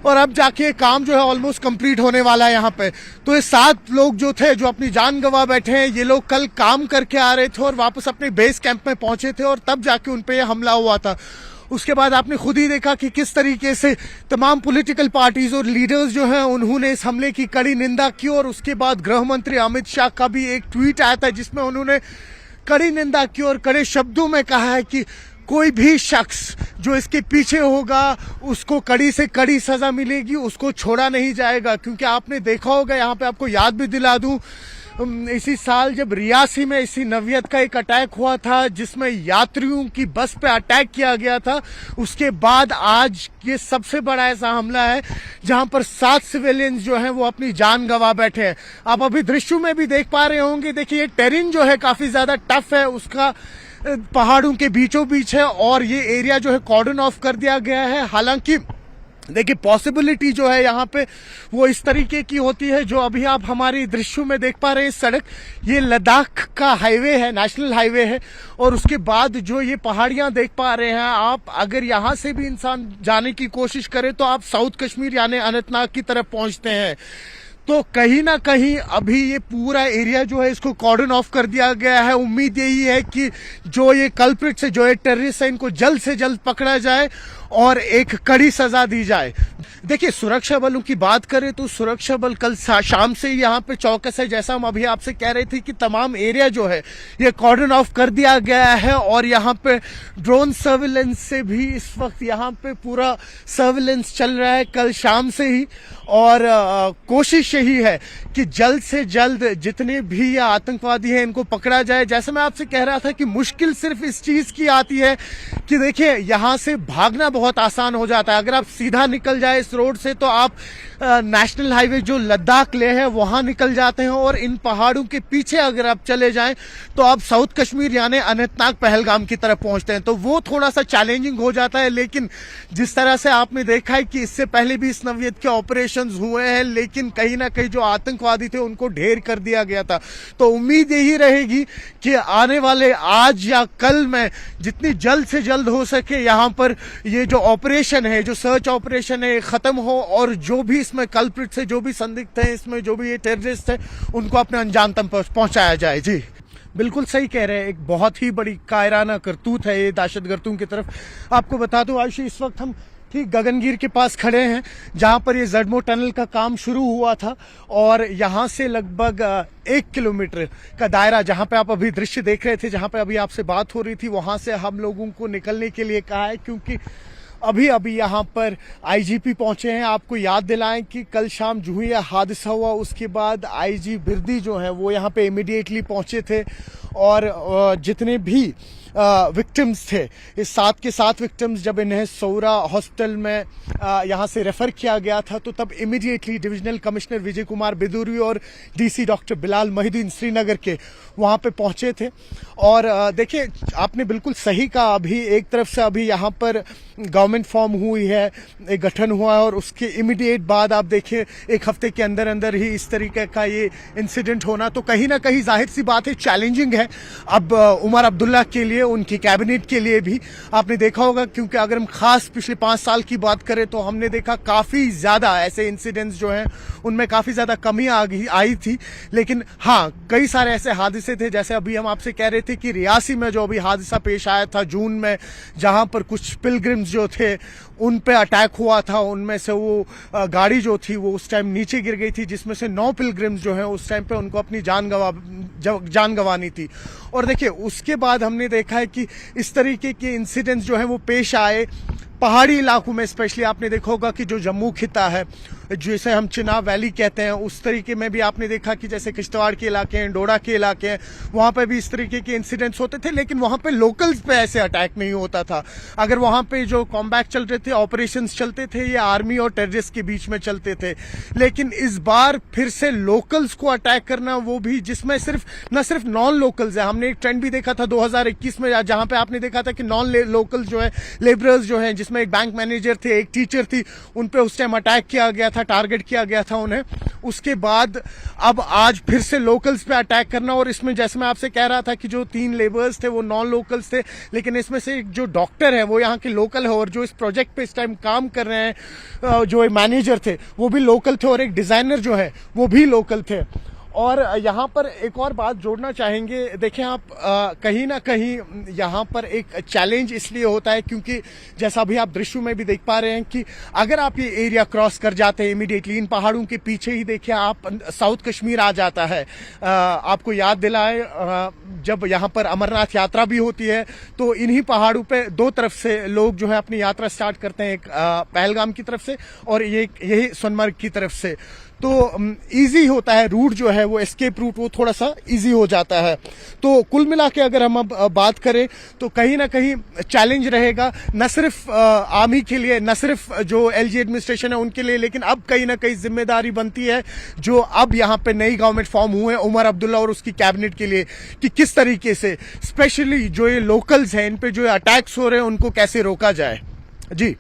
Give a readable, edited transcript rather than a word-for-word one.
और अब जाके काम जो है ऑलमोस्ट कंप्लीट होने वाला है यहाँ पे। तो ये 7 लोग जो थे जो अपनी जान गंवा बैठे हैं, ये लोग कल काम करके आ रहे थे और वापस अपने बेस कैंप में पहुंचे थे और तब जाके उन पे ये हमला हुआ था। उसके बाद आपने खुद ही देखा कि किस तरीके से तमाम पॉलिटिकल पार्टीज और लीडर्स जो हैं उन्होंने इस हमले की कड़ी निंदा की। और उसके बाद गृह मंत्री अमित शाह का भी एक ट्वीट आया था जिसमें उन्होंने कड़ी निंदा की और कड़े शब्दों में कहा है कि कोई भी शख्स जो इसके पीछे होगा उसको कड़ी से कड़ी सजा मिलेगी, उसको छोड़ा नहीं जाएगा। क्योंकि आपने देखा होगा, यहाँ पे आपको याद भी दिला दूं, इसी साल जब रियासी में इसी नवियत का एक अटैक हुआ था जिसमें यात्रियों की बस पे अटैक किया गया था, उसके बाद आज ये सबसे बड़ा ऐसा हमला है जहां पर 7 सिविलियंस जो हैं वो अपनी जान गंवा बैठे हैं। आप अभी दृश्यों में भी देख पा रहे होंगे, देखिए ये टेरेन जो है काफी ज्यादा टफ है, उसका पहाड़ों के बीचों बीच है और ये एरिया जो है कॉर्डन ऑफ कर दिया गया है। हालांकि देखिए पॉसिबिलिटी जो है यहाँ पे वो इस तरीके की होती है जो अभी आप हमारे दृश्यों में देख पा रहे हैं। सड़क ये लद्दाख का हाईवे है, नेशनल हाईवे है और उसके बाद जो ये पहाड़ियां देख पा रहे हैं आप, अगर यहाँ से भी इंसान जाने की कोशिश करे तो आप साउथ कश्मीर यानी अनंतनाग की तरफ पहुंचते हैं। तो कहीं ना कहीं अभी ये पूरा एरिया जो है इसको कॉर्डन ऑफ कर दिया गया है। उम्मीद यही है कि जो ये कल्प्रिट्स है, जो ये टेररिस्ट है, इनको जल्द से जल्द पकड़ा जाए और एक कड़ी सजा दी जाए। देखिए सुरक्षा बलों की बात करें तो सुरक्षा बल कल शाम से यहाँ पे चौकस है। जैसा हम अभी आपसे कह रहे थे कि तमाम एरिया जो है ये कॉर्डन ऑफ कर दिया गया है और यहाँ पे ड्रोन सर्विलेंस से भी इस वक्त यहाँ पे पूरा सर्विलेंस चल रहा है कल शाम से ही। और कोशिश यही है कि जल्द से जल्द जितने भी ये आतंकवादी हैं इनको पकड़ा जाए। जैसे मैं आपसे कह रहा था कि मुश्किल सिर्फ इस चीज की आती है कि देखिए यहाँ से भागना बहुत आसान हो जाता है। अगर आप सीधा निकल जाए इस रोड से तो आप नेशनल हाईवे जो लद्दाख ले है वहां निकल जाते हैं और इन पहाड़ों के पीछे अगर आप चले जाएं तो आप साउथ कश्मीर यानी अनंतनाग पहलगाम की तरफ पहुंचते हैं। तो वो थोड़ा सा चैलेंजिंग हो जाता है। लेकिन जिस तरह से आपने देखा है कि इससे पहले भी इस नवियत के ऑपरेशंस हुए हैं, लेकिन कहीं ना कहीं जो आतंकवादी थे उनको ढेर कर दिया गया था। तो उम्मीद यही रहेगी कि आने वाले आज या कल में जितनी जल्द से जल्द हो सके यहाँ पर ये जो ऑपरेशन है, जो सर्च ऑपरेशन है, खत्म हो और जो भी इसमें कल्प्रिट्स है, जो भी संदिग्ध है, इसमें जो भी ये टेररिस्ट है, उनको अपने अंजाम तक पहुंचाया जाए। जी बिल्कुल सही कह रहे हैं, एक बहुत ही बड़ी कायराना करतूत है ये दहशतगर्दों की तरफ। आपको बता दूं आयुषी, इस वक्त हम ठीक गगनगीर के पास खड़े हैं जहां पर ये जड़मो टनल का काम शुरू हुआ था और यहां से लगभग 1 किलोमीटर का दायरा, जहां पे आप अभी दृश्य देख रहे थे, जहां पे अभी आपसे बात हो रही थी, वहां से हम लोगों को निकलने के लिए कहा है क्योंकि अभी अभी यहाँ पर आईजीपी पहुंचे हैं। आपको याद दिलाएं कि कल शाम जो ही हादसा हुआ उसके बाद आईजी बिरदी जो है वो यहाँ पे इमीडिएटली पहुंचे थे और जितने भी विक्टिम्स थे, इस 7 के 7 विक्टिम्स, जब इन्हें सौरा हॉस्पिटल में यहाँ से रेफर किया गया था तो तब immediately divisional commissioner Vijay Kumar Bidhuri और डीसी डॉक्टर बिलाल मोहिद्दीन श्रीनगर के वहाँ पे पहुँचे थे। और देखिए आपने बिल्कुल सही कहा, अभी एक तरफ से अभी यहाँ पर गवर्नमेंट फॉर्म हुई है, एक गठन हुआ है और उसके इमीडिएट बाद आप देखिए 1 हफ्ते के अंदर अंदर ही इस तरीके का ये इंसिडेंट होना तो कहीं ना कहीं जाहिर सी बात है चैलेंजिंग है। अब उमर अब्दुल्ला के लिए, उनकी कैबिनेट के लिए भी आपने देखा होगा, क्योंकि अगर हम खास पिछले 5 साल की बात करें तो हमने देखा काफी ज्यादा ऐसे इंसिडेंट्स जो हैं उनमें काफी ज्यादा कमी आई थी। लेकिन हाँ, कई सारे ऐसे हादसे थे, जैसे अभी हम आपसे कह रहे थे कि रियासी में जो अभी हादसा पेश आया था जून में, जहां पर कुछ पिलग्रिम्स जो थे उन पे अटैक हुआ था, उनमें से वो गाड़ी जो थी वो उस टाइम नीचे गिर गई थी, जिसमें से 9 पिलग्रिम्स जो है उस टाइम पे उनको अपनी जान गंवानी थी। और देखिए उसके बाद हमने देखा है कि इस तरीके के इंसिडेंट्स जो है वो पेश आए पहाड़ी इलाकों में। स्पेशली आपने देखा होगा कि जो जम्मू खिता है, जिसे हम चिनाब वैली कहते हैं, उस तरीके में भी आपने देखा कि जैसे किश्तवाड़ के इलाके हैं, डोडा के इलाके हैं, वहां पे भी इस तरीके के इंसिडेंट्स होते थे। लेकिन वहां पे लोकल्स पे ऐसे अटैक नहीं होता था। अगर वहां पे जो कॉम्बैट चल रहे थे, ऑपरेशंस चलते थे, ये आर्मी और टेररिस्ट के बीच में चलते थे। लेकिन इस बार फिर से लोकल्स को अटैक करना, वो भी जिसमें न सिर्फ नॉन लोकल्स है। हमने एक ट्रेंड भी देखा था 2021 में, जहां पे आपने देखा था कि नॉन लोकल्स जो है, लेबरर्स जो है, जिसमें एक बैंक मैनेजर थे, एक टीचर थी, उन पे उस टाइम अटैक किया गया था। था, टारगेट किया गया था उन्हें। उसके बाद अब आज फिर से लोकल्स पे अटैक करना, और इसमें जैसे मैं आपसे कह रहा था कि जो 3 लेबर्स थे वो नॉन लोकल्स थे, लेकिन इसमें से एक जो डॉक्टर है वो यहाँ के लोकल है, और जो इस प्रोजेक्ट पे इस टाइम काम कर रहे हैं जो मैनेजर थे वो भी लोकल थे, और एक डिजाइनर जो है वो भी लोकल थे। और यहाँ पर एक और बात जोड़ना चाहेंगे, देखें आप कहीं ना कहीं यहाँ पर एक चैलेंज इसलिए होता है क्योंकि जैसा अभी आप दृश्य में भी देख पा रहे हैं कि अगर आप ये एरिया क्रॉस कर जाते हैं इमीडिएटली, इन पहाड़ों के पीछे ही देखिए आप साउथ कश्मीर आ जाता है। आपको याद दिलाए जब यहाँ पर अमरनाथ यात्रा भी होती है तो इन्हीं पहाड़ों पे 2 तरफ से लोग जो है अपनी यात्रा स्टार्ट करते हैं, एक पहलगाम की तरफ से और यही सोनमर्ग की तरफ से। तो इजी होता है रूट जो है वो, एस्केप रूट वो थोड़ा सा इजी हो जाता है। तो कुल मिला के अगर हम अब बात करें तो कहीं ना कहीं चैलेंज रहेगा, न सिर्फ आर्मी के लिए, न सिर्फ जो एलजी एडमिनिस्ट्रेशन है उनके लिए, लेकिन अब कहीं ना कहीं जिम्मेदारी बनती है जो अब यहाँ पे नई गवर्नमेंट फॉर्म हुए हैं उमर अब्दुल्ला और उसकी कैबिनेट के लिए, कि किस तरीके से स्पेशली जो ये लोकल्स हैं इन पे जो अटैक्स हो रहे हैं उनको कैसे रोका जाए। जी।